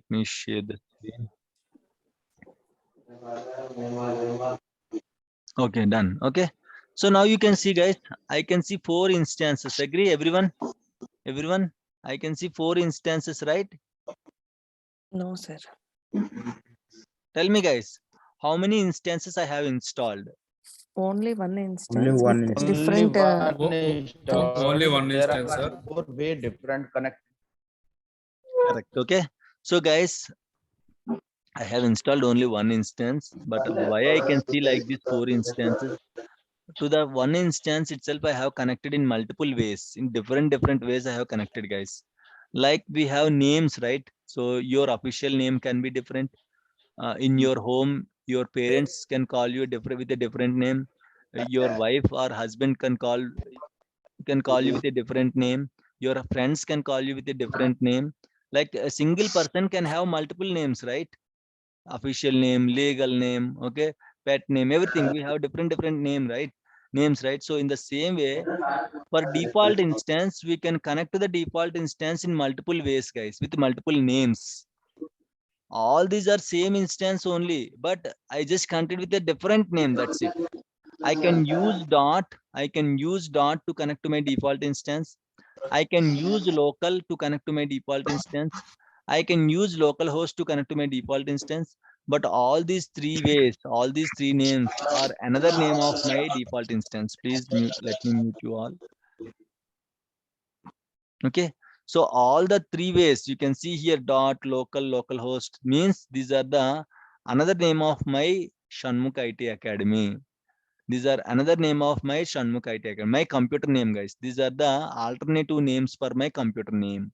me share the screen. Okay, done. Okay. So now you can see, guys, I can see 4 instances. Agree, everyone? Everyone? I can see 4 instances, right? No, sir. Tell me, guys, how many instances I have installed? Only one instance Only one with instance. different. Only one There instance, are sir. 4 way different connect. Correct. Okay. So, guys, I have installed only one instance, but why I can see like these 4 instances? To the one instance itself, I have connected in multiple ways. In different ways, I have connected, guys. Like we have names, right? So your official name can be different. In your home, your parents can call you different with a different name. Your wife or husband can call you with a different name. Your friends can call you with a different name. Like a single person can have multiple names, right? Official name, legal name, okay, pet name, everything. We have different name, right? Names, right? So in the same way, for default instance, we can connect to the default instance in multiple ways, guys, with multiple names. All these are same instance only, but I just connected with a different name. That's it. I can use dot. I can use dot to connect to my default instance. I can use local to connect to my default instance. I can use localhost to connect to my default instance. But all these 3 ways, all these 3 names are another name of my default instance. Please mute, let me mute you all. Okay. So all the 3 ways you can see here dot local localhost means these are the another name of my Shanmukh IT Academy. These are another name of my Shanmukh IT Academy, my computer name, guys. These are the alternative names for my computer name.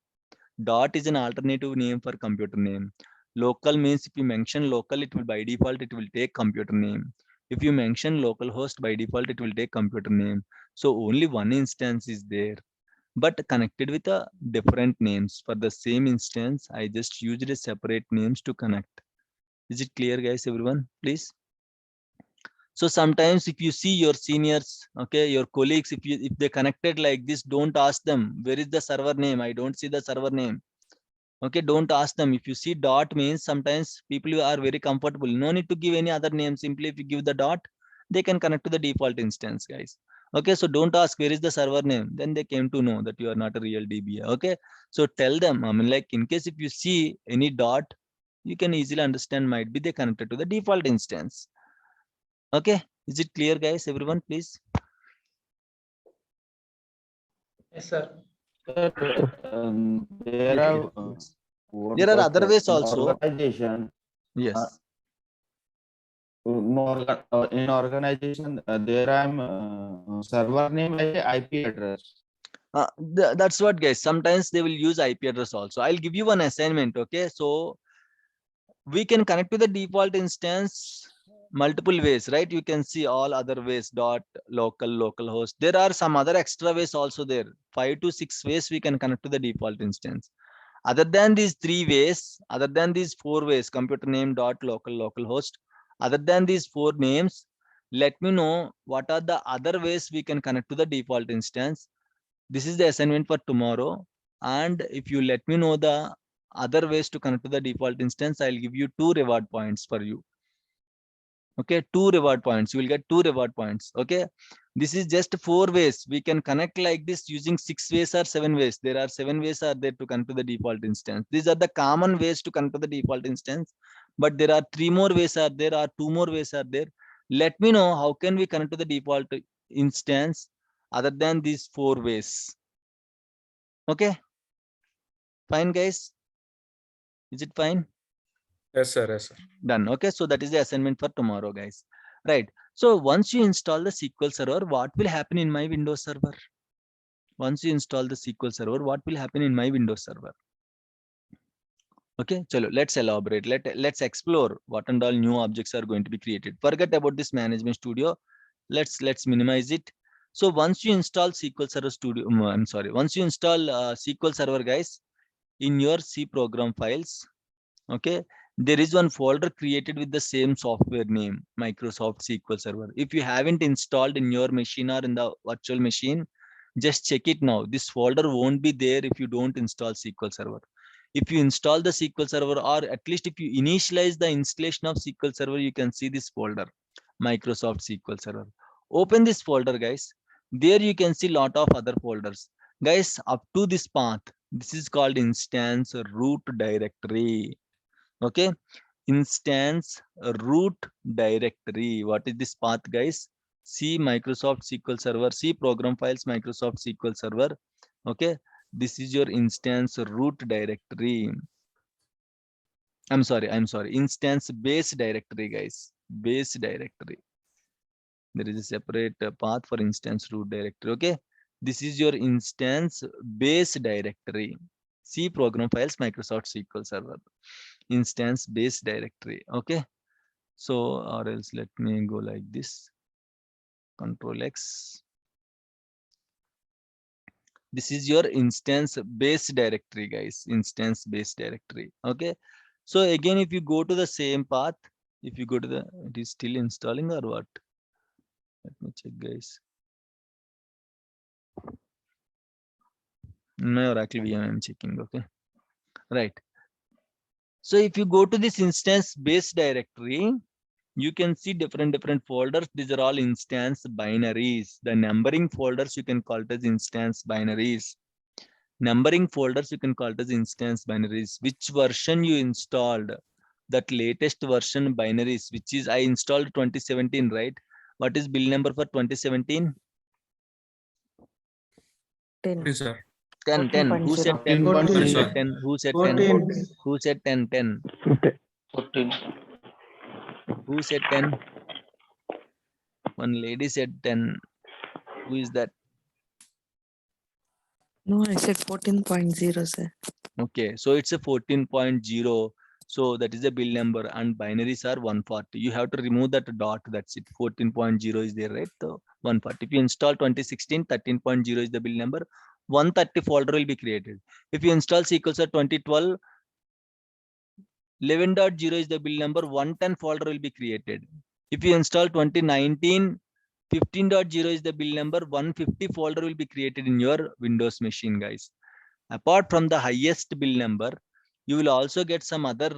Dot is an alternative name for computer name. Local means if you mention local, it will by default, it will take computer name. If you mention localhost, by default, it will take computer name. So only one instance is there, but connected with a different names. For the same instance, I just used a separate names to connect. Is it clear, guys, everyone? Please. So sometimes if you see your seniors, okay, your colleagues, if they connected like this, don't ask them where is the server name. I don't see the server name. Okay, don't ask them. If you see dot means sometimes people are very comfortable. No need to give any other name. Simply if you give the dot, they can connect to the default instance, guys. Okay, so don't ask where is the server name. Then they came to know that you are not a real DBA. Okay, so tell them. I mean, like in case if you see any dot, you can easily understand might be they connected to the default instance. Okay, is it clear, guys? Everyone, please. Yes, sir. There Yes, are yes, yes. what There are was other ways in also. organization. Uh, Yes. in organization, there I'm server name as a IP address. That's what, guys. Sometimes they will use IP address also. I'll give you one assignment. Okay, so we can connect to the default instance multiple ways, right? You can see all other ways dot local localhost. There are some other extra ways also there. 5 to 6 ways we can connect to the default instance. Other than these 3 ways, other than these 4 ways, computer name dot local localhost. Other than these 4 names, let me know what are the other ways we can connect to the default instance. This is the assignment for tomorrow. And if you let me know the other ways to connect to the default instance, I'll give you 2 reward points for you. Okay, 2 reward points. You will get 2 reward points. Okay, this is just 4 ways. We can connect like this using 6 ways or 7 ways. There are 7 ways are there to connect to the default instance. These are the common ways to connect to the default instance. But there are 3 more ways are there, or 2 more ways are there. Let me know how can we connect to the default instance other than these 4 ways. Okay, fine, guys. Is it fine? Yes, sir. Yes, sir. Done. Okay, so that is the assignment for tomorrow, guys. Right. So once you install the SQL server, what will happen in my Windows server? Once you install the SQL server, what will happen in my Windows server? Okay, chalo, let's elaborate. Let's explore what and all new objects are going to be created. Forget about this management studio. Let's minimize it. So once you install SQL Server Studio, I'm sorry. Once you install SQL Server, guys, in your C program files, okay, there is one folder created with the same software name, Microsoft SQL Server. If you haven't installed in your machine or in the virtual machine, just check it now. This folder won't be there if you don't install SQL Server. If you install the SQL Server, or at least if you initialize the installation of SQL Server, you can see this folder, Microsoft SQL Server. Open this folder, guys. There you can see lot of other folders. Guys, up to this path, this is called instance root directory. Okay, instance root directory. What is this path, guys? See Microsoft SQL Server, see program files, Microsoft SQL Server. Okay, this is your instance root directory. I'm sorry, instance base directory, guys. Base directory. There is a separate path for instance root directory. Okay, this is your instance base directory. See program files, Microsoft SQL Server, instance base directory. Okay, so or else let me go like this, Control X. This is your instance base directory, guys. Instance base directory. Okay, so again, if you go to the same path, if you go to the, it is still installing or what? Let me check, guys. My Oracle VM I'm checking. Okay, right. So if you go to this instance base directory, you can see different folders. These are all instance binaries. The numbering folders you can call it as instance binaries. Numbering folders you can call it as instance binaries. Which version you installed? That latest version binaries, which is I installed 2017, right? What is build number for 2017? 10. Yes, sir. 10. Who said 10? 14.0. Who Yes, said sir. 10? Who said 10? Who said 10? 10. 14. Who said 10? One lady said 10. Who is that? No, I said 14.0, sir. Okay, so it's a 14.0. So that is the build number, and binaries are 140. You have to remove that dot. That's it. 14.0 is there, right? So 140. If you install 2016, 13.0 is the build number. 130 folder will be created. If you install SQL Server 2012, 11.0 is the build number. 110 folder will be created. If you install 2019, 15.0 is the build number. 150 folder will be created in your Windows machine, guys. Apart from the highest build number, you will also get some other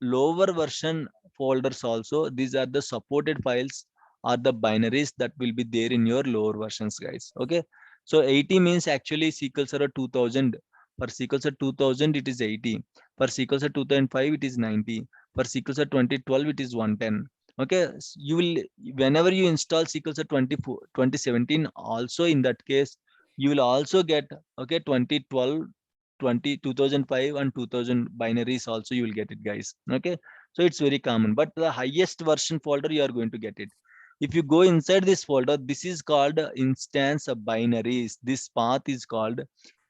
lower version folders also. These are the supported files or the binaries that will be there in your lower versions, guys. Okay, so 80 means actually SQL Server 2000. For SQL Server 2000 it is 80. For SQL Server 2005 it is 90. For SQL Server 2012 it is 110. Okay, you will, whenever you install SQL Server 2017, also in that case you will also get, okay, 2012, 2005 and 2000 binaries also you will get it, guys. Okay, so it's very common, but the highest version folder you are going to get it. If you go inside this folder, this is called instance binaries. This path is called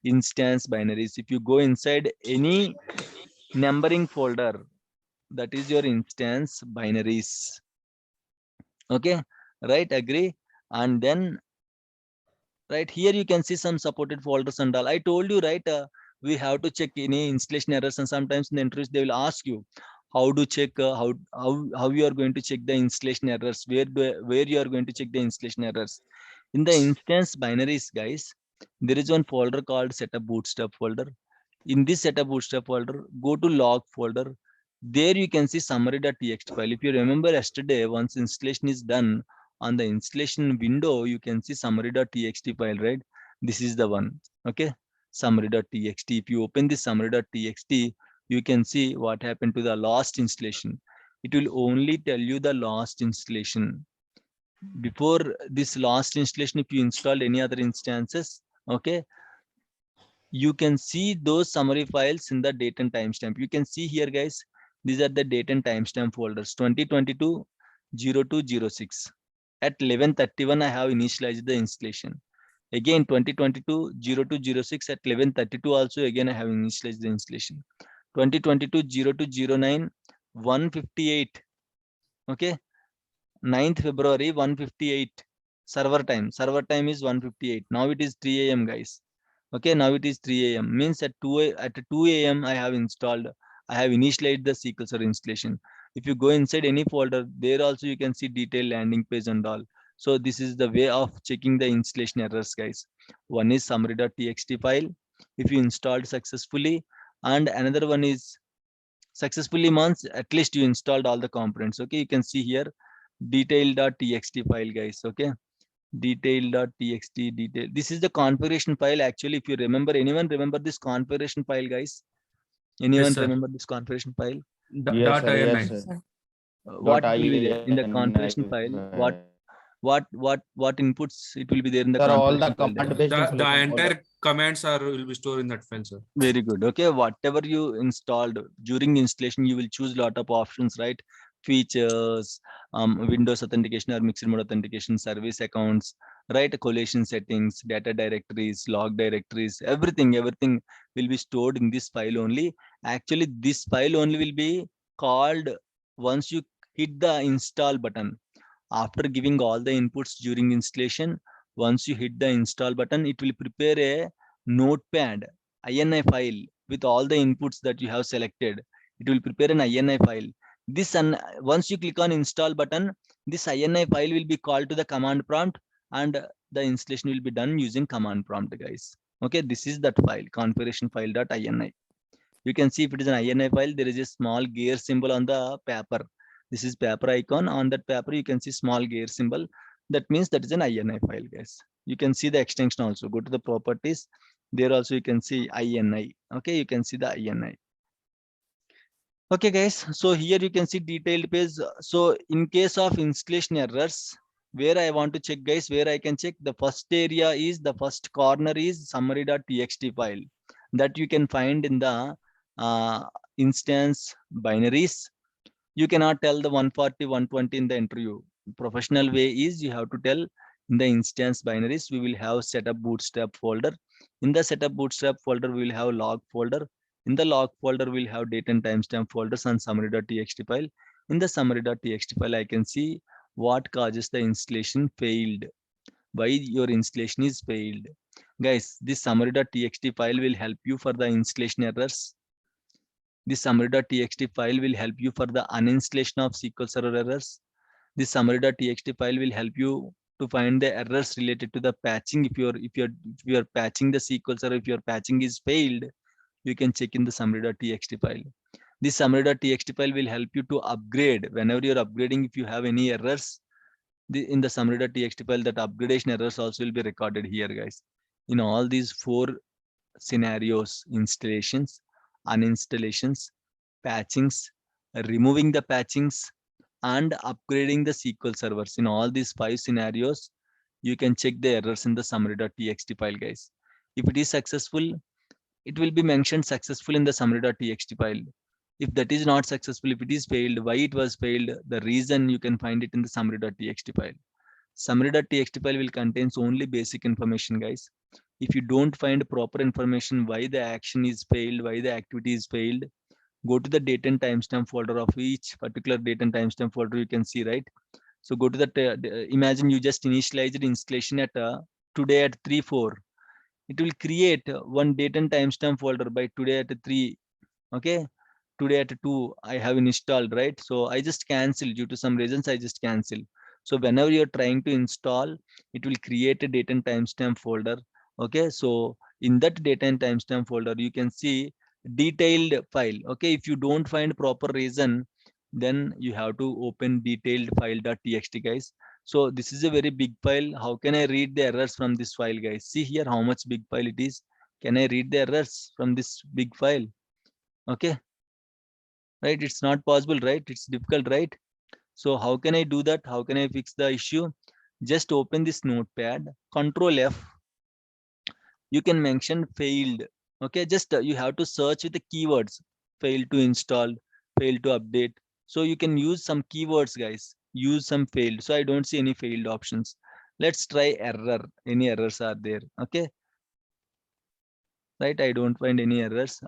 instance binaries. If you go inside any numbering folder, that is your instance binaries. Okay, right, agree. And then right here you can see some supported folders and all. I told you, right, we have to check any installation errors, and sometimes in the interviews they will ask you how to check, how you are going to check the installation errors, where you are going to check the installation errors. In the instance binaries, guys, there is one folder called setup bootstrap folder. In this setup bootstrap folder, go to log folder. There you can see summary.txt file. If you remember yesterday, once installation is done, on the installation window you can see summary.txt file, right? This is the one. Okay, summary.txt. If you open this summary.txt, you can see what happened to the last installation. It will only tell you the last installation. Before this last installation, if you installed any other instances, okay, you can see those summary files in the date and timestamp. You can see here, guys, these are the date and timestamp folders. 2022 0206 at 11:31 I have initialized the installation. Again 2022 0206 at 11:32 also again I have initialized the installation. 2022 0209 158. Okay, 9th February 158 server time is 158. Now it is 3 a.m. guys. Okay, now it is 3 a.m. means at 2 a.m. I have initialized the SQL Server installation. If you go inside any folder, there also you can see detailed landing page and all. So this is the way of checking the installation errors, guys. One is summary.txt file. If you installed successfully, and another one is successfully means at least you installed all the components. Okay, you can see here detail.txt file, guys. Okay, detail.txt detail. This is the configuration file. Actually, if you remember, anyone remember this configuration file, guys? Anyone sir. remember this configuration file? Yes, sir. Yes, .ini. sir. Sir. What it will be there in the .ini configuration file? file. What inputs it will be there in the Sir, all the configuration file there? command-based The installation. entire commands are will be stored in that file, sir. Very good. Okay, whatever you installed during installation, you will choose lot of options, right? Features, Windows authentication or mixed mode authentication, service accounts, right? Collation settings, data directories, log directories, everything will be stored in this file only. Actually, this file only will be called once you hit the install button. After giving all the inputs during installation, once you hit the install button, it will prepare a notepad ini file with all the inputs that you have selected. It will prepare an ini file. This once you click on install button, this ini file will be called to the command prompt, and the installation will be done using command prompt, guys. Okay, this is that file, configuration file.ini. You can see if it is an ini file, there is a small gear symbol on the paper. This is paper icon. On that paper, you can see small gear symbol. That means that is an ini file, guys. You can see the extension also. Go to the properties. There also you can see ini. Okay, you can see the ini. Okay, guys. So here you can see detailed page. So in case of installation errors, where I want to check, guys, where I can check, the first area is, the first corner is summary.txt file that you can find in the instance binaries. You cannot tell the 140, 120 in the interview. Professional way is you have to tell in the instance binaries. We will have setup bootstrap folder. In the setup bootstrap folder, we will have log folder. In the log folder, we'll have date and timestamp folders and summary.txt file. In the summary.txt file, I can see what causes the installation failed. Why your installation is failed. Guys, this summary.txt file will help you for the installation errors. This summary.txt file will help you for the uninstallation of SQL Server errors. This summary.txt file will help you to find the errors related to the patching. If you're patching the SQL Server, if your patching is failed, you can check in the summary.txt file. This summary.txt file will help you to upgrade whenever you're upgrading. If you have any errors in the summary.txt file, that upgradation errors also will be recorded here, guys. In all these 4 scenarios: installations, uninstallations, patchings, removing the patchings, and upgrading the SQL servers. In all these 5 scenarios, you can check the errors in the summary.txt file, guys. If it is successful, it will be mentioned successful in the summary.txt file. If that is not successful, if it is failed, why it was failed, the reason, you can find it in the summary.txt file. Summary.txt file will contains only basic information, guys. If you don't find proper information why the action is failed, why the activity is failed, go to the date and timestamp folder of each particular date and timestamp folder. You can see, right? So go to the imagine you just initialized installation at today at 3:04. It will create one date and timestamp folder by today at 3. Okay, today at 2 I have installed, right? So I just cancel, due to some reasons I just cancel. So whenever you're trying to install, it will create a date and timestamp folder. Okay, so in that date and timestamp folder, you can see detailed file. Okay, if you don't find proper reason, then you have to open detailed file.txt, guys. So this is a very big file. How can I read the errors from this file, guys? See here how much big file it is. Can I read the errors from this big file? Okay, right? It's not possible, right? It's difficult, right? So how can I do that? How can I fix the issue? Just open this notepad, Control F. You can mention failed. Okay, just you have to search with the keywords: failed to install, failed to update. So you can use some keywords, guys. Use some failed. So I don't see any failed options. Let's try error. Any errors are there? Okay, right? I don't find any errors.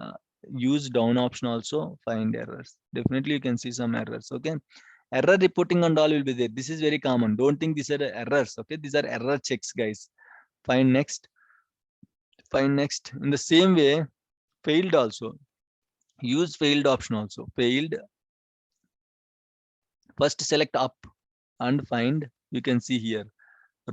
Use down option also, find errors. Definitely you can see some errors. Okay, error reporting and all will be there. This is very common. Don't think these are errors. Okay, these are error checks, guys. Find next. Find next. In the same way, failed also. Use failed option also. Failed. First select up and find. You can see here.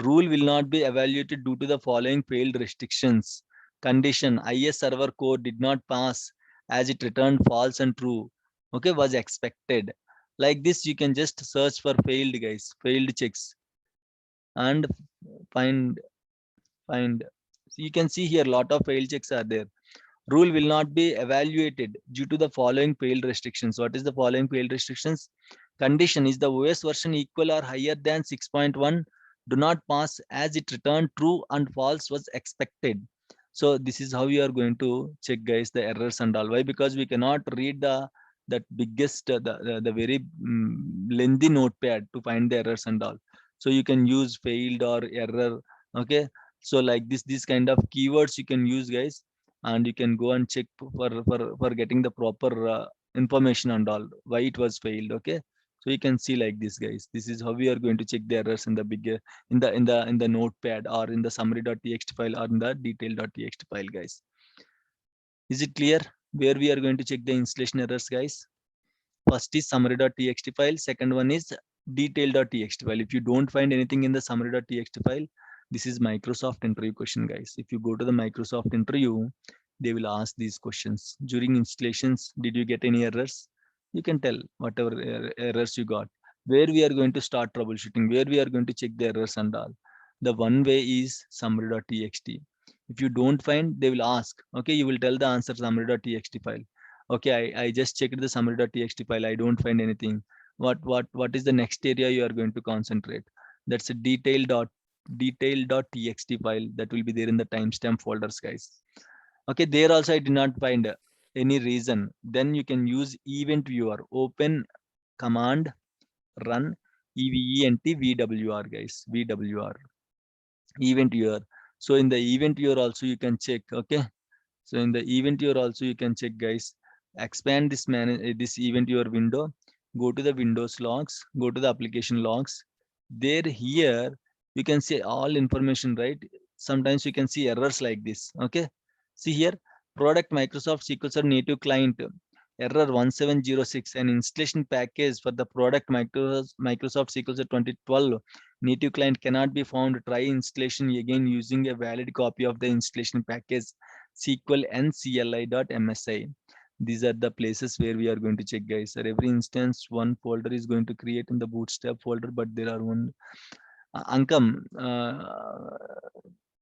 Rule will not be evaluated due to the following failed restrictions. Condition: IS server core did not pass as it returned false and true. Okay, was expected. Like this, you can just search for failed, guys, failed checks, and find find. So you can see here lot of failed checks are there. Rule will not be evaluated due to the following failed restrictions. What is the following failed restrictions? Condition is the OS version equal or higher than 6.1. Do not pass as it returned true and false was expected. So this is how you are going to check, guys, the errors and all. Why? Because we cannot read that biggest the very lengthy notepad to find the errors and all. So you can use failed or error. Okay. So like this kind of keywords you can use, guys, and you can go and check for getting the proper information and all, why it was failed. Okay, so you can see like this, guys. This is how we are going to check the errors in the bigger in the notepad, or in the summary.txt file, or in the detail.txt file, guys. Is it clear where we are going to check the installation errors, guys? First is summary.txt file, second one is detail.txt file. If you don't find anything in the summary.txt file, this is Microsoft interview question, guys. If you go to the Microsoft interview, they will ask these questions. During installations, did you get any errors? You can tell whatever errors you got. Where we are going to start troubleshooting, where we are going to check the errors and all. The one way is summary.txt. If you don't find, they will ask. Okay, you will tell the answer summary.txt file. Okay, I just checked the summary.txt file. I don't find anything. What is the next area you are going to concentrate? That's a detail.txt file that will be there in the timestamp folders, guys. Okay, there also I did not find any reason. Then you can use event viewer, open command run event vwr, guys, vwr event viewer. So in the event viewer also you can check. Okay, so in the event viewer also you can check, guys. Expand this this event viewer window, go to the Windows logs, go to the application logs. There here you can see all information, right? Sometimes you can see errors like this. Okay, see here, product Microsoft SQL Server native client error 1706, an installation package for the product Microsoft SQL Server 2012 native client cannot be found. Try installation again using a valid copy of the installation package SQL ncli.msi. These are the places where we are going to check, guys. Sir, every instance one folder is going to create in the Bootstrap folder, but there are one. Ankam,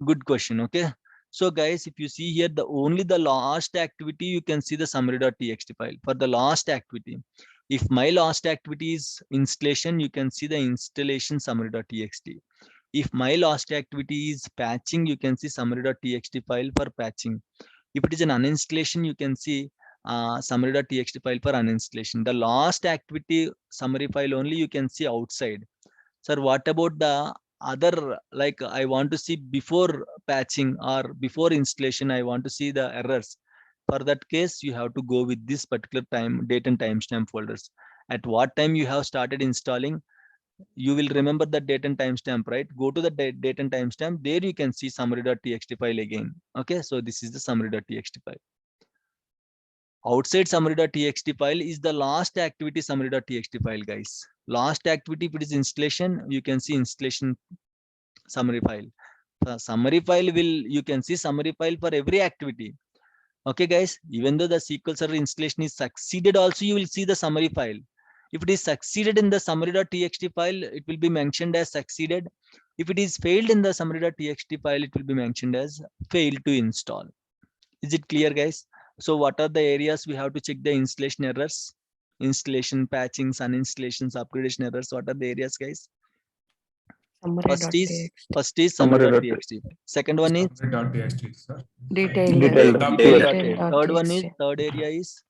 good question. Okay, so guys, if you see here, the last activity you can see the summary.txt file for the last activity. If my last activity is installation, you can see the installation summary.txt. If my last activity is patching, you can see summary.txt file for patching. If it is an uninstallation, you can see summary.txt file for uninstallation. The last activity summary file only you can see outside. Sir, what about the other, like I want to see before patching or before installation, I want to see the errors. For that case, you have to go with this particular time, date and timestamp folders. At what time you have started installing, you will remember the date and timestamp, right? Go to the date and timestamp. There you can see summary.txt file again. Okay, so this is the summary.txt file. Outside summary.txt file is the last activity summary.txt file, guys. Last activity, if it is installation, you can see installation summary file. The summary file you can see summary file for every activity. Okay, guys, even though the SQL Server installation is succeeded, also you will see the summary file. If it is succeeded in the summary.txt file, it will be mentioned as succeeded. If it is failed in the summary.txt file, it will be mentioned as failed to install. Is it clear, guys? So what are the areas we have to check the installation errors? Installation, patching, uninstallations, upgradation errors. What are the areas, guys? First is summary.txt. Second one is Summary.txt, sir. Detailed. detail.txt. Third one is, third area is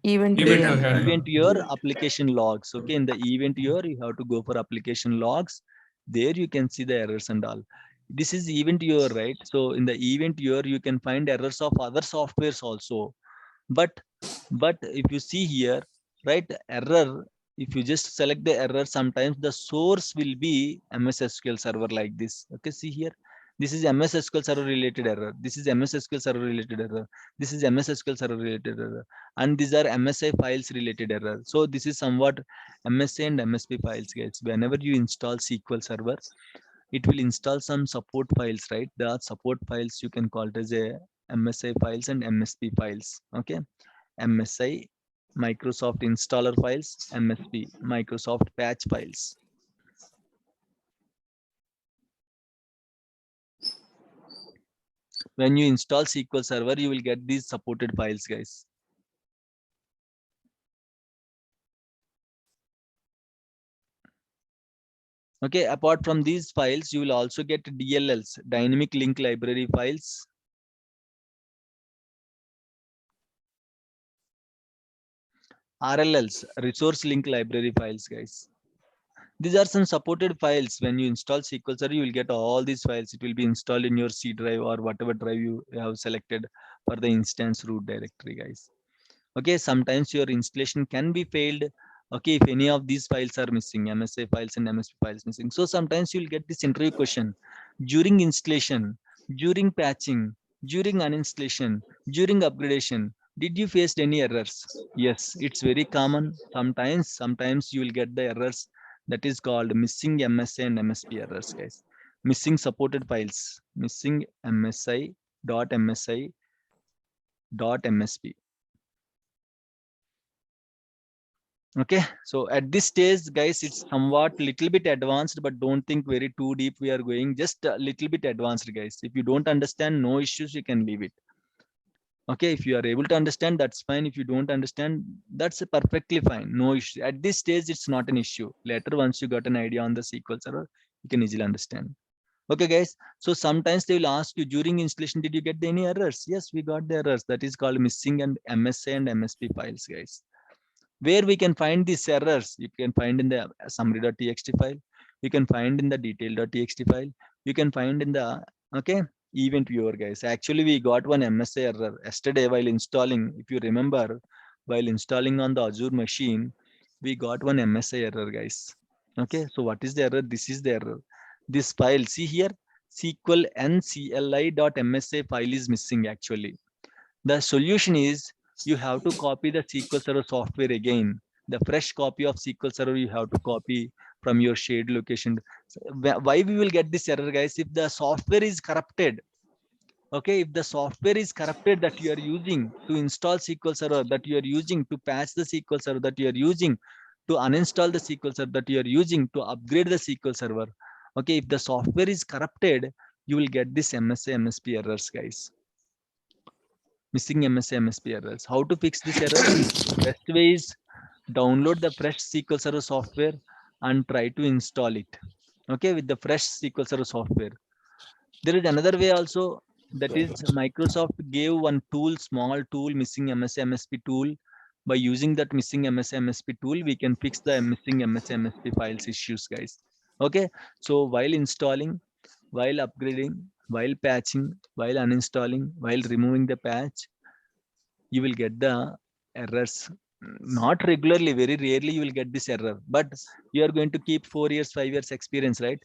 Event Event viewer. handler. event your application logs. Okay, in the event your you have to go for application logs. There you can see the errors and all. This is event your, right? So in the event your you can find errors of other softwares also. But if you see here, right, error, if you just select the error, sometimes the source will be MS SQL Server like this. Okay, see here, this is MS SQL Server related error, this is MS SQL Server related error, this is MS SQL Server related error, and these are MSI files related error. So this is somewhat MSA and MSP files, guys. Whenever you install SQL Server, it will install some support files, right? The support files you can call it as a MSI files and MSP files. Okay, MSI, Microsoft installer files, MSP, Microsoft patch files. When you install SQL Server, you will get these supported files, guys. Okay, apart from these files, you will also get DLLs, dynamic link library files. RLLs, resource link library files, guys. These are some supported files. When you install SQL Server, you will get all these files. It will be installed in your C drive or whatever drive you have selected for the instance root directory, guys. Okay, sometimes your installation can be failed. Okay, if any of these files are missing, MSA files and MSP files missing. So sometimes you'll get this interview question during installation, during patching, during uninstallation, during upgradation. Did you face any errors? Yes, it's very common. Sometimes you will get the errors that is called missing MSA and MSP errors, guys. Missing supported files, missing MSI.MSP. Okay, so at this stage, guys, it's somewhat little bit advanced, but don't think very too deep. We are going just a little bit advanced, guys. If you don't understand, no issues, you can leave it. Okay, if you are able to understand, that's fine. If you don't understand, that's perfectly fine. No issue. At this stage, it's not an issue. Later, once you got an idea on the SQL Server, you can easily understand. Okay, guys. So sometimes they will ask you during installation, did you get any errors? Yes, we got the errors. That is called missing and MSA and MSP files, guys. Where we can find these errors, you can find in the summary.txt file, you can find in the detail.txt file, you can find in the event viewer, guys. Actually, we got one MSA error yesterday while installing. If you remember, while installing on the Azure machine, we got one MSA error, guys. Okay, so what is the error? This is the error. This file, see here, SQL ncli.msa file is missing actually. The solution is you have to copy the SQL Server software again. The fresh copy of SQL Server you have to copy from your shared location. Why we will get this error, guys? If the software is corrupted, okay, if the software is corrupted that you are using to install SQL Server, that you are using to patch the SQL Server, that you are using to uninstall the SQL Server, that you are using to upgrade the SQL Server, okay, if the software is corrupted, you will get this MSA MSP errors, guys. Missing MSA MSP errors. How to fix this error? Best way is download the fresh SQL Server software and try to install it. Okay, with the fresh SQL Server software. There is another way also, that is Microsoft gave one tool, small tool, missing MSA MSP tool. By using that missing MSA MSP tool, we can fix the missing MSA MSP files issues, guys. Okay, so while installing, while upgrading, while patching, while uninstalling, while removing the patch, you will get the errors. Not regularly, very rarely you will get this error, but you are going to keep 4 years, 5 years experience, right?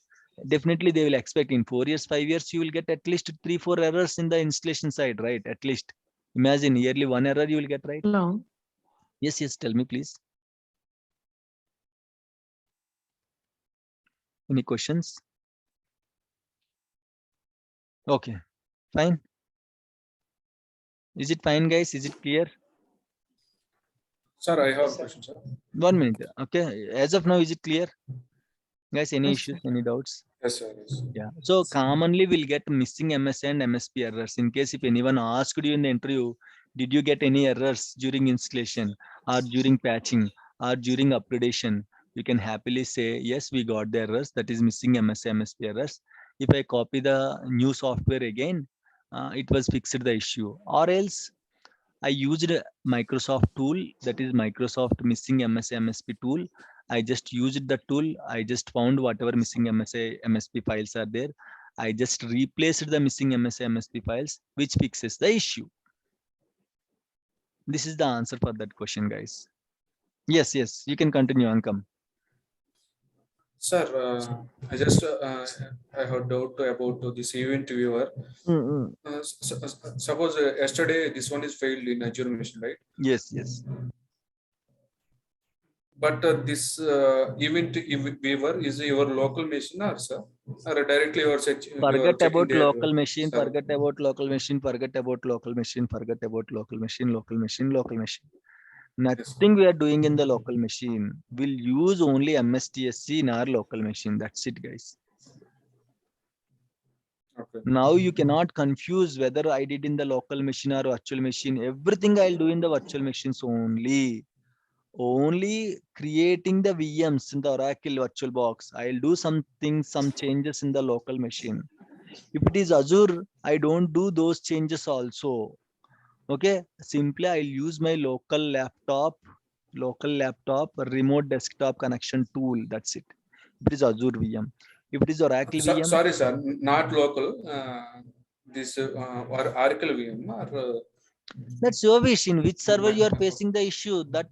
Definitely they will expect in 4 years, 5 years, you will get at least 3, 4 errors in the installation side, right? At least imagine yearly 1 error you will get, right? Hello. Yes, yes, tell me please. Any questions? Okay, fine. Is it fine, guys? Is it clear? Sir, I have a question, sir. 1 minute. Okay, as of now, is it clear? Guys, any Yes, issues, sir. any doubts? Yes, sir. Yes. Yeah. So commonly we'll get missing MSA and MSP errors. In case if anyone asked you in the interview, did you get any errors during installation or during patching or during upgradation? You can happily say, yes, we got the errors. That is missing MSA, MSP errors. If I copy the new software again, it was fixed the issue. Or else I used a Microsoft tool, that is Microsoft missing MSA MSP tool. I just used the tool. I just found whatever missing MSA MSP files are there. I just replaced the missing MSA MSP files, which fixes the issue. This is the answer for that question, guys. Yes, yes, you can continue, Ankam. Sir, I just I have doubt about this event viewer. Suppose yesterday this one is failed in Azure machine, right? Yes, yes. But this event viewer is your local machine, or sir, or directly you are Forget checking about their local machine, server. forget about local machine, forget about local machine, forget about local machine, local machine, local machine. Yes. Nothing we are doing in the local machine. We'll use only MSTSC in our local machine. That's it, guys. Okay. Now you cannot confuse whether I did in the local machine or virtual machine. Everything I'll do in the virtual machines only. Only creating the VMs in the Oracle virtual box. I'll do something, some changes in the local machine. If it is Azure, I don't do those changes also. Okay, simply I'll use my local laptop, remote desktop connection tool. That's it. If it is Azure VM. If it is Oracle VM, Sorry, sir, not local. This or Oracle VM or that's your wish. In which server you are facing the issue, that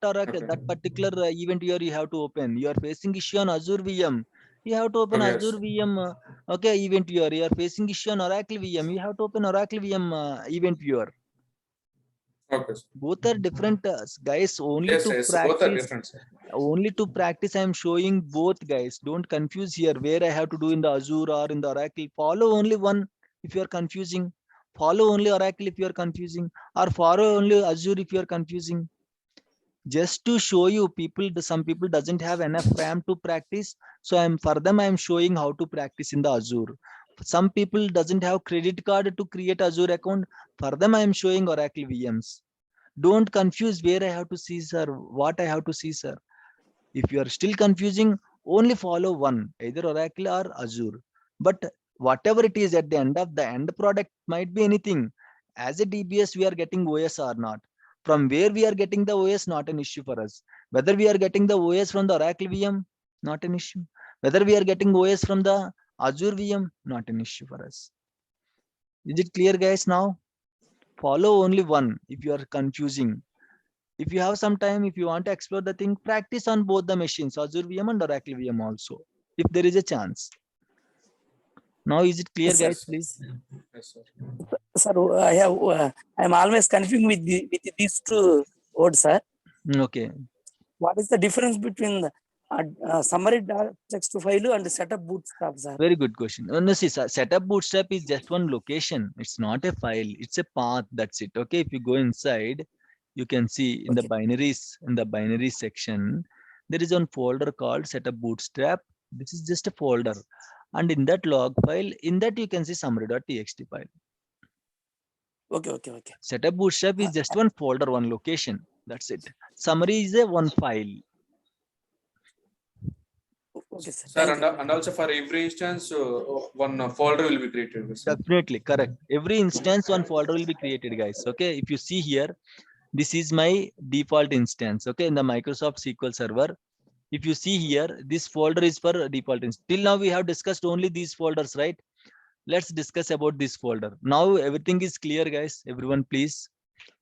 Oracle, okay. that particular event here you have to open. You are facing issue on Azure VM. You have to open Okay, Azure yes. VM. Okay, event viewer. You are facing issue on Oracle VM. You have to open Oracle VM event viewer. Okay, sir. Both are different, guys. Only Yes, to yes, both are practice. different, sir. Only to practice, I am showing both, guys. Don't confuse here where I have to do in the Azure or in the Oracle. Follow only one if you are confusing. Follow only Oracle if you are confusing, or follow only Azure if you are confusing. Just to show you, some people doesn't have enough RAM to practice. So for them, I'm showing how to practice in the Azure. Some people doesn't have credit card to create Azure account. For them, I'm showing Oracle VMs. Don't confuse where I have to see, sir, what I have to see, sir. If you are still confusing, only follow one, either Oracle or Azure. But whatever it is at the end product might be anything. As a DBS, we are getting OS or not. From where we are getting the OS, not an issue for us. Whether we are getting the OS from the Oracle VM, not an issue. Whether we are getting OS from the Azure VM, not an issue for us. Is it clear, guys, now? Follow only one if you are confusing. If you have some time, if you want to explore the thing, practice on both the machines, Azure VM and Oracle VM also, if there is a chance. Now, is it clear, Yes, sir. guys, please? Yes, sir. Sir, I'm always confusing with these two words, sir. Okay, What is the difference between the summary text file and setup bootstrap, sir? very good question. No, see, setup Bootstrap is just one location. It's not a file. It's a path. That's it. Okay, if you go inside, you can see in the Okay. binaries, in the binary section, there is one folder called setup Bootstrap. This is just a folder. And in that log file, in that you can see summary.txt file. Okay. Setup Bootstrap is just one folder, one location. That's it. Summary is a one file. Okay, sir. Sir, Thank you. and also for every instance, one folder will be created. Sir. Definitely correct. Every instance, one folder will be created, guys. Okay. If you see here, this is my default instance. Okay. In the Microsoft SQL Server, if you see here, this folder is for default instance. Till now, we have discussed only these folders, right? Let's discuss about this folder. Now, everything is clear, guys. Everyone, please.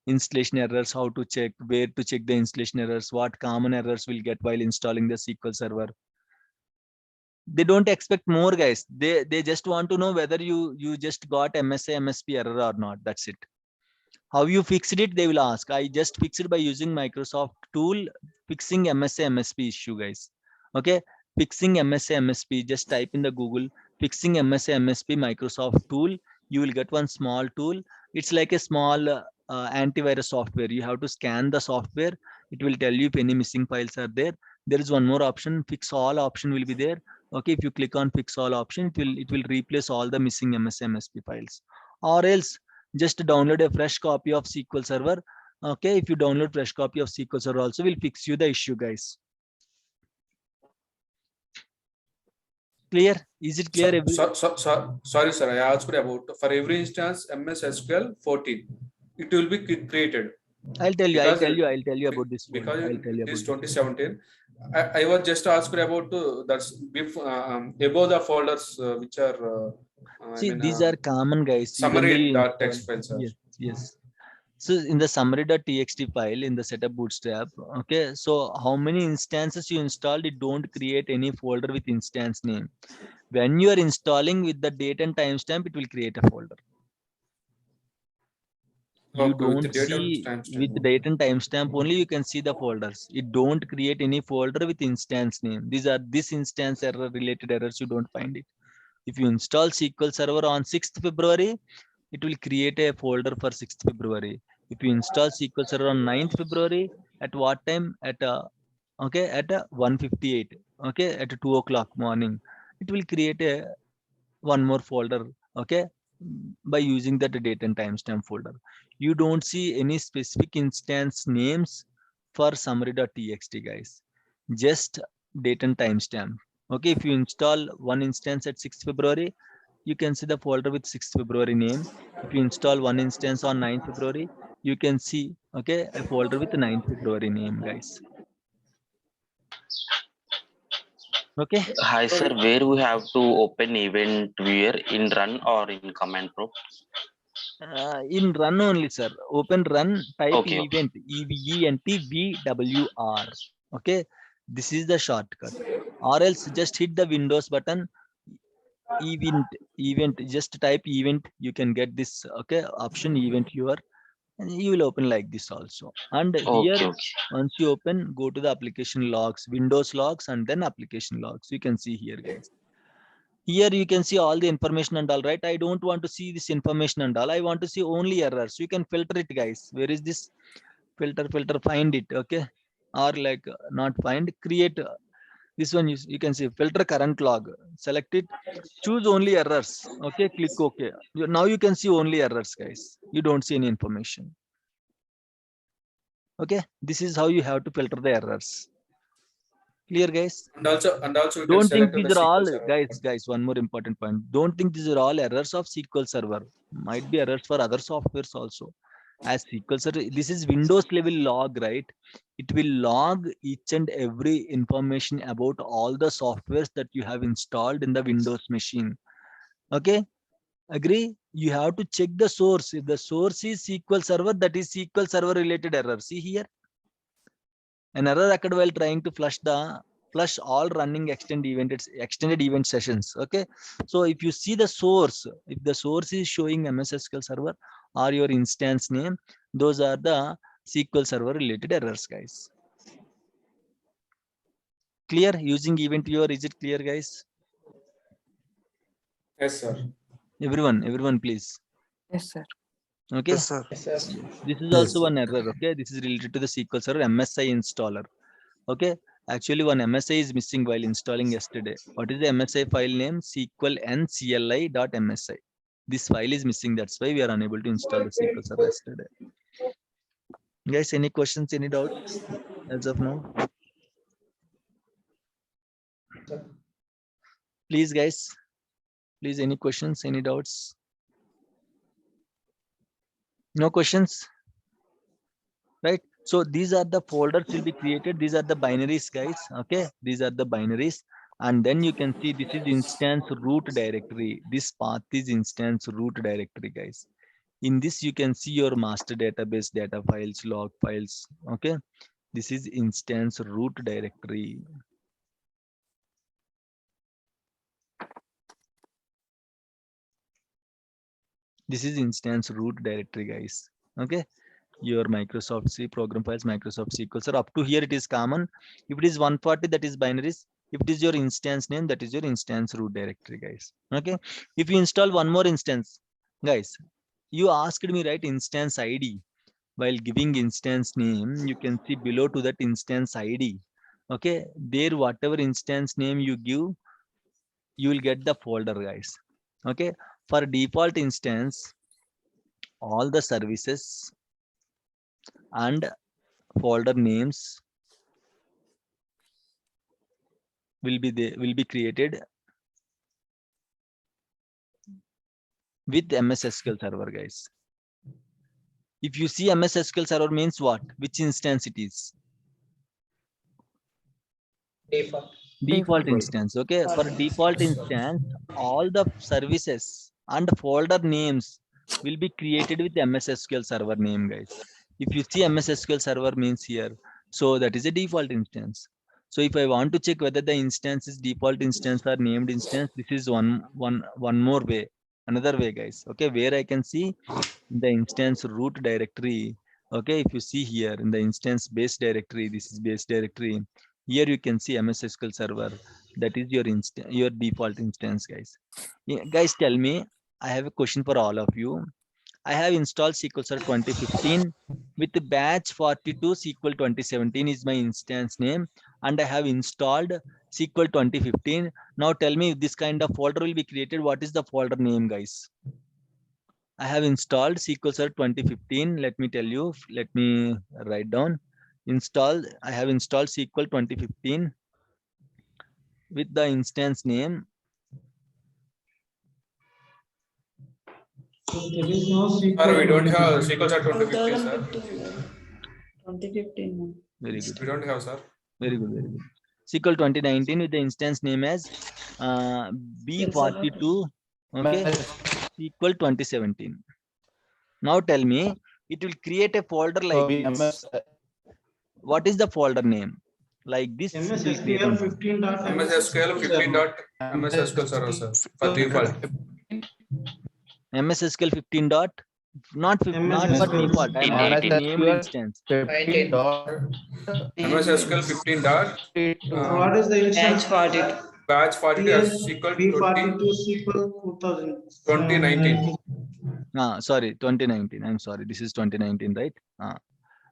Installation errors, how to check, where to check the installation errors, what common errors will get while installing the SQL Server. They don't expect more, guys. They just want to know whether you just got MSA MSP error or not. That's it. How you fixed it, they will ask. I just fixed it by using Microsoft tool, fixing MSA MSP issue, guys. Okay, fixing MSA MSP, just type in the Google, fixing MSA MSP Microsoft tool. You will get one small tool. It's like a small antivirus software. You have to scan the software. It will tell you if any missing files are there. There is one more option, fix all option will be there. Okay, if you click on fix all option, it will replace all the missing MSA MSP files. Or else just download a fresh copy of SQL Server. Okay, if you download fresh copy of SQL Server also will fix you the issue, guys. Clear? Is it clear? Sorry, sir. I asked about for every instance MS SQL 14. It will be created. I'll tell you about this folder. Because I'll tell you it is about this. 2017. I was just asked about that's above the folders which are See, these are common, guys. Even though summary you dot install, text files. yes. So in the summary.txt file in the setup Bootstrap, okay. So how many instances you installed? It don't create any folder with instance name. When you are installing with the date and timestamp, it will create a folder. You Okay, with the don't date and see with timestamp. date and timestamp only you can see the folders. It don't create any folder with instance name. These are this instance error related errors, you don't find it. If you install SQL Server on 6th February, it will create a folder for 6th February. If you install SQL Server on 9th February, at what time? At okay, at 1:58. Okay, at 2 o'clock morning, it will create a one more folder. Okay, by using that date and timestamp folder. You don't see any specific instance names for summary.txt, guys. Just date and timestamp. Okay, if you install one instance at 6th February, you can see the folder with 6th February name. If you install one instance on 9th February, you can see okay a folder with 9th February name, guys. Okay. Hi sir, where we have to open event viewer in run or in command prompt? In run only, sir. Open run, type Okay, okay. event, EVENTVWR. Okay, this is the shortcut. Or else just hit the Windows button, event, just type event. You can get this okay option event viewer, and you will open like this also. And here, Okay, okay. once you open, go to the application logs, Windows logs, and then application logs. You can see here, guys. Here you can see all the information and all, right? I don't want to see this information and all. I want to see only errors. You can filter it, guys. Where is this filter, find it, okay? Or like not find, create this one. You can see filter current log, select it, choose only errors. Okay, click OK. Now you can see only errors, guys. You don't see any information. Okay, this is how you have to filter the errors. Clear, guys? And also we can Don't think select the these are all, SQL Server. guys, one more important point. Don't think these are all errors of SQL Server. Might be errors for other softwares also. As SQL Server, this is Windows level log, right? It will log each and every information about all the softwares that you have installed in the Windows machine. Okay, agree? You have to check the source. If the source is SQL Server, that is SQL Server related error. See here, an error occurred while trying to flush all running extended event sessions. Okay, so if you see the source, if the source is showing MS SQL Server or your instance name, those are the SQL Server related errors, guys. Clear? Using event viewer, is it clear, guys? Yes, sir. Everyone, please. Yes, sir. Okay. Yes, sir. Yes. This is also one error. Okay, this is related to the SQL Server MSI installer. Okay, actually one MSI is missing while installing yesterday. What is the MSI file name? SQL ncli.msi. This file is missing. That's why we are unable to install the SQL Server yesterday. Guys, any questions, any doubts as of now? Please, guys. Please, any questions, any doubts? No questions? Right? So these are the folders will be created. These are the binaries, guys. Okay, these are the binaries. And then you can see this is instance root directory. This path is instance root directory, guys. In this, you can see your master database data files, log files. Okay, this is instance root directory. This is instance root directory, guys. Okay, your Microsoft C program files, Microsoft SQL Server. Up to here it is common. If it is 140, that is binaries. If it is your instance name, that is your instance root directory, guys. Okay, if you install one more instance, guys, you asked me, right, instance ID. While giving instance name, you can see below to that instance ID. Okay, there whatever instance name you give, you will get the folder, guys. Okay, for default instance, all the services and folder names will be created with MS SQL Server, guys. If you see MS SQL Server means what? Which instance it is? Default instance. Okay, for default instance, all the services and folder names will be created with MS SQL Server name, guys. If you see MS SQL Server means here, so that is a default instance. So if I want to check whether the instance is default instance or named instance, this is one more way. another way, guys. Okay, where I can see the instance root directory. Okay, if you see here in the instance base directory, this is base directory. Here you can see MS SQL Server. That is your default instance, guys. Yeah, guys, tell me. I have a question for all of you. I have installed SQL Server 2015 with the batch 42 SQL 2017 is my instance name, and I have installed SQL 2015. Now tell me if this kind of folder will be created. What is the folder name, guys? I have installed SQL Server 2015. Let me tell you. Let me write down. I have installed SQL 2015 with the instance name. There is no Sir, SQL. we don't have SQL Server 2015, sir. 2015. Very good. We don't have, sir. Very good. Very good. SQL 2019 with the instance name as B42. Okay. SQL 2017. Now tell me, it will create a folder like this. What is the folder name? Like this. MS it will create SQL one. 15. MS SQL 15 dot MS SQL Server, sir, for default. MS SQL 15 dot. Not for SQL. default. I am asking named instance. 15 dot MS SQL 15 dot What is the instance? batch 42 PS SQL B42 SQL 2019. Sorry, 2019. I'm sorry. This is 2019, right?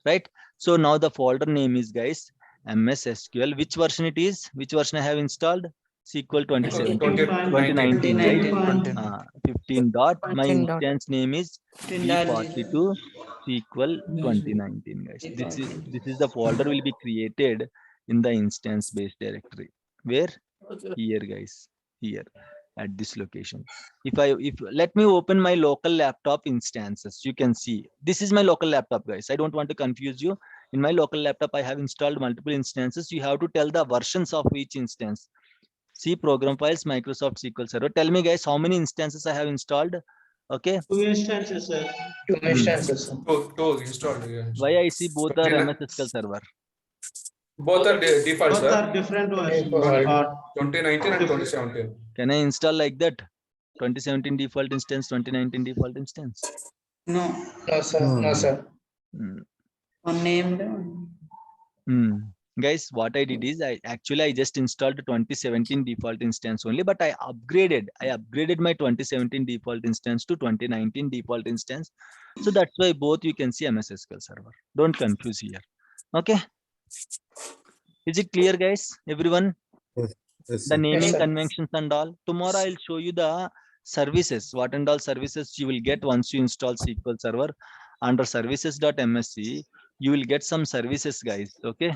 Right. So now the folder name is, guys, MS SQL. Which version it is? Which version I have installed? SQL 2017. 2019, right? 15 dot. My 15 dot. instance name is B42 SQL 2019, guys. This is the folder will be created in the instance based directory. Where? Here, guys. Here at this location. If let me open my local laptop instances, you can see this is my local laptop, guys. I don't want to confuse you. In my local laptop, I have installed multiple instances. You have to tell the versions of each instance. See program files, Microsoft SQL Server. Tell me, guys, how many instances I have installed? Okay. 2 instances, sir. Two installed. Yeah. Why I see both are 29 MS SQL Server? Both are default, Both sir. are different versions. 2019 and 2017. Can I install like that? 2017 default instance, 2019 default instance. No, sir. Unnamed. Guys, what I did is I just installed 2017 default instance only, but I upgraded my 2017 default instance to 2019 default instance. So that's why both you can see MS SQL Server. Don't confuse here. Okay. Is it clear, guys? Everyone? The naming conventions and all. Tomorrow I'll show you the services, what and all services you will get once you install SQL Server. Under services.msc, you will get some services, guys. Okay.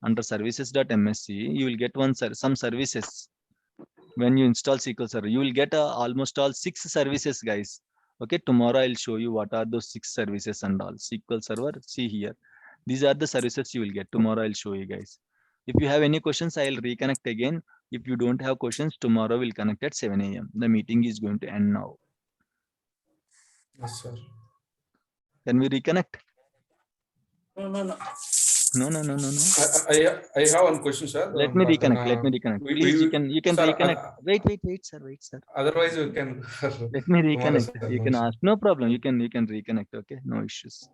Under services.msc, you will get some services. When you install SQL Server, you will get almost all 6 services, guys. Okay. Tomorrow I'll show you what are those 6 services and all. SQL Server, see here. These are the services you will get. Tomorrow I'll show you, guys. If you have any questions, I'll reconnect again. If you don't have questions, tomorrow we'll connect at 7 a.m. The meeting is going to end now. Yes, sir. Can we reconnect? No. No. I have one question, sir. Let me reconnect. Please, you can sir, reconnect. Wait, sir. Otherwise, we can. Let me reconnect. Tomorrow, sir, You can ask. No problem. You can reconnect. Okay, no issues.